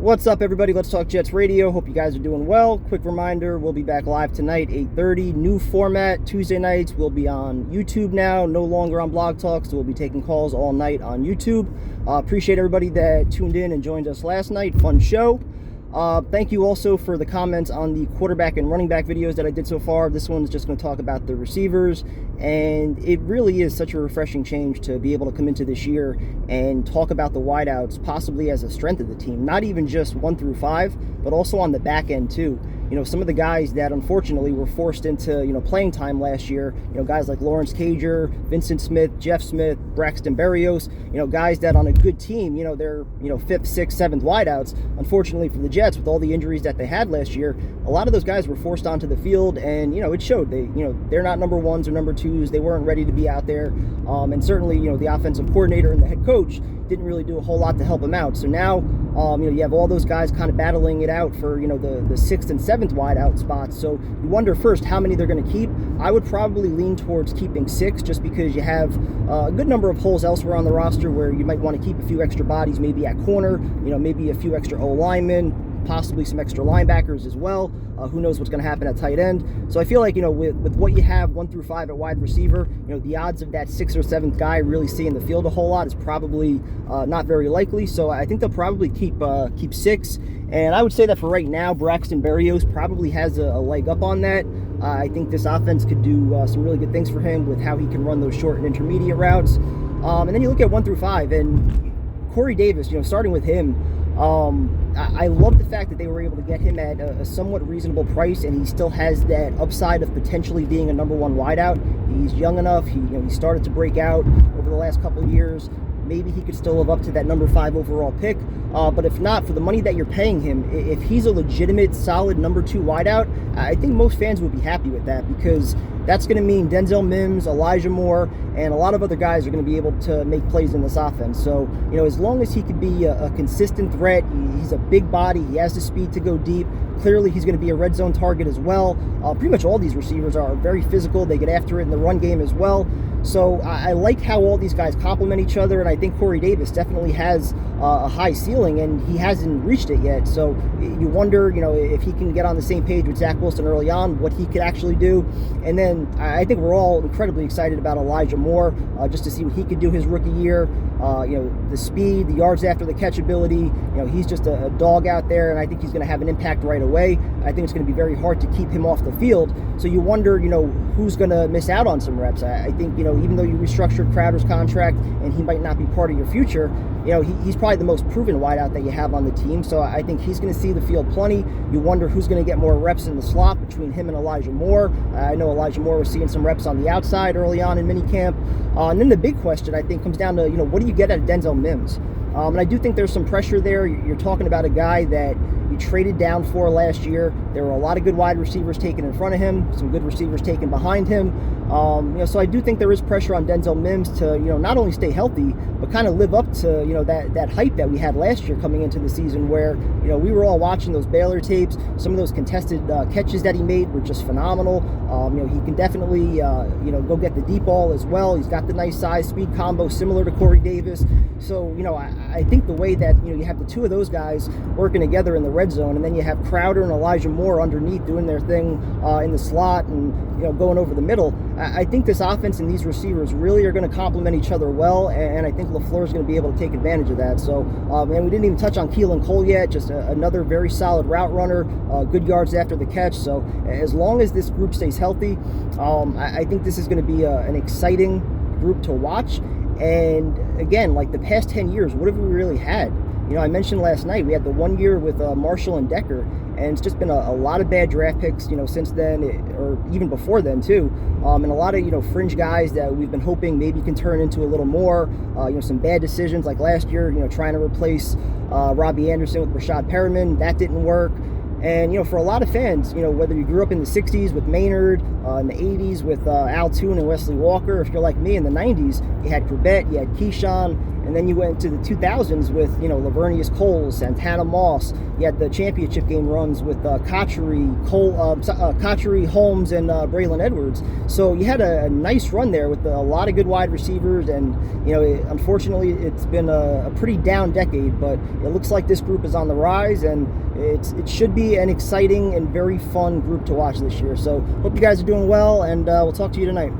What's up, everybody? Let's Talk Jets Radio. Hope you guys are doing well. Quick reminder, we'll be back live tonight, 8:30. New format, Tuesday nights. We'll be on YouTube now, no longer on Blog Talk, so we'll be taking calls all night on YouTube. Appreciate everybody that tuned in and joined us last night. Fun show. Thank you also for the comments on the quarterback and running back videos that I did so far. This one's just going to talk about the receivers, and it really is such a refreshing change to be able to come into this year and talk about the wideouts possibly as a strength of the team, not even just 1 through 5, but also on the back end too. You know, some of the guys that unfortunately were forced into, playing time last year, guys like Lawrence Cager, Vincent Smith, Jeff Smith, Braxton Berrios, guys that on a good team, they're, 5th, 6th, 7th wideouts. Unfortunately for the Jets, with all the injuries that they had last year, a lot of those guys were forced onto the field, and, it showed. They're not number 1s or number 2s. They weren't ready to be out there. And certainly, the offensive coordinator and the head coach didn't really do a whole lot to help them out. So now, you have all those guys kind of battling it out for, the 6th and 7th wideout spots. So you wonder first how many they're going to keep. I would probably lean towards keeping 6, just because you have a good number of holes elsewhere on the roster where you might want to keep a few extra bodies, maybe at corner, maybe a few extra O-linemen, possibly some extra linebackers as well. Who knows what's going to happen at tight end. So I feel like, with what you have 1 through 5 at wide receiver, the odds of that 6th or 7th guy really seeing the field a whole lot is probably not very likely. So I think they'll probably keep 6. And I would say that for right now, Braxton Berrios probably has a leg up on that. I think this offense could do some really good things for him with how he can run those short and intermediate routes. And then you look at 1 through 5, and Corey Davis, starting with him, I love the fact that they were able to get him at a somewhat reasonable price, and he still has that upside of potentially being a number 1 wideout. He's young enough. He started to break out over the last couple of years. Maybe he could still live up to that number 5 overall pick. But if not, for the money that you're paying him, if he's a legitimate, solid number 2 wideout, I think most fans would be happy with that, because that's going to mean Denzel Mims, Elijah Moore, and a lot of other guys are going to be able to make plays in this offense. So, as long as he could be a consistent threat, he's a big body, he has the speed to go deep. Clearly, he's going to be a red zone target as well. Pretty much all these receivers are very physical. They get after it in the run game as well. So I like how all these guys complement each other, and I think Corey Davis definitely has a high ceiling, and he hasn't reached it yet. So you wonder, if he can get on the same page with Zach Wilson early on, what he could actually do. And then I think we're all incredibly excited about Elijah Moore, just to see what he could do his rookie year. The speed, the yards after the catch ability, he's just a dog out there, and I think he's going to have an impact right away. I think it's going to be very hard to keep him off the field. So you wonder, who's going to miss out on some reps. I think, even though you restructured Crowder's contract and he might not be part of your future, he's probably the most proven wideout that you have on the team. So I think he's going to see the field plenty. You wonder who's going to get more reps in the slot between him and Elijah Moore. I know Elijah Moore was seeing some reps on the outside early on in minicamp. And then the big question, I think, comes down to, what do you get out of Denzel Mims? And I do think there's some pressure there. You're talking about a guy that you traded down for last year. There were a lot of good wide receivers taken in front of him, some good receivers taken behind him. So I do think there is pressure on Denzel Mims to, not only stay healthy, but kind of live up to, that hype that we had last year coming into the season, where, we were all watching those Baylor tapes. Some of those contested catches that he made were just phenomenal. He can definitely, go get the deep ball as well. He's got the nice size speed combo similar to Corey Davis. So, I think the way that, you have the two of those guys working together in the red zone, and then you have Crowder and Elijah Moore underneath doing their thing in the slot and, going over the middle. I think this offense and these receivers really are going to complement each other well, and I think LaFleur is going to be able to take advantage of that. So, and we didn't even touch on Keelan Cole yet, just another very solid route runner, good yards after the catch. So as long as this group stays healthy, I think this is going to be an exciting group to watch. And again, like the past 10 years, what have we really had? I mentioned last night, we had the 1 year with Marshall and Decker, and it's just been a lot of bad draft picks, since then, or even before then too. And a lot of, fringe guys that we've been hoping maybe can turn into a little more, some bad decisions like last year, trying to replace Robbie Anderson with Rashad Perriman. That didn't work. And, for a lot of fans, whether you grew up in the 60s with Maynard, in the 80s with Al Toon and Wesley Walker, if you're like me in the 90s, you had Corbett, you had Keyshawn, And then you went to the 2000s with, Lavernius Coles, Santana Moss. You had the championship game runs with Cotchery, Holmes, and Braylon Edwards. So you had a nice run there with a lot of good wide receivers. And, unfortunately, it's been a pretty down decade, but it looks like this group is on the rise, and it should be an exciting and very fun group to watch this year. So hope you guys are doing well, and we'll talk to you tonight.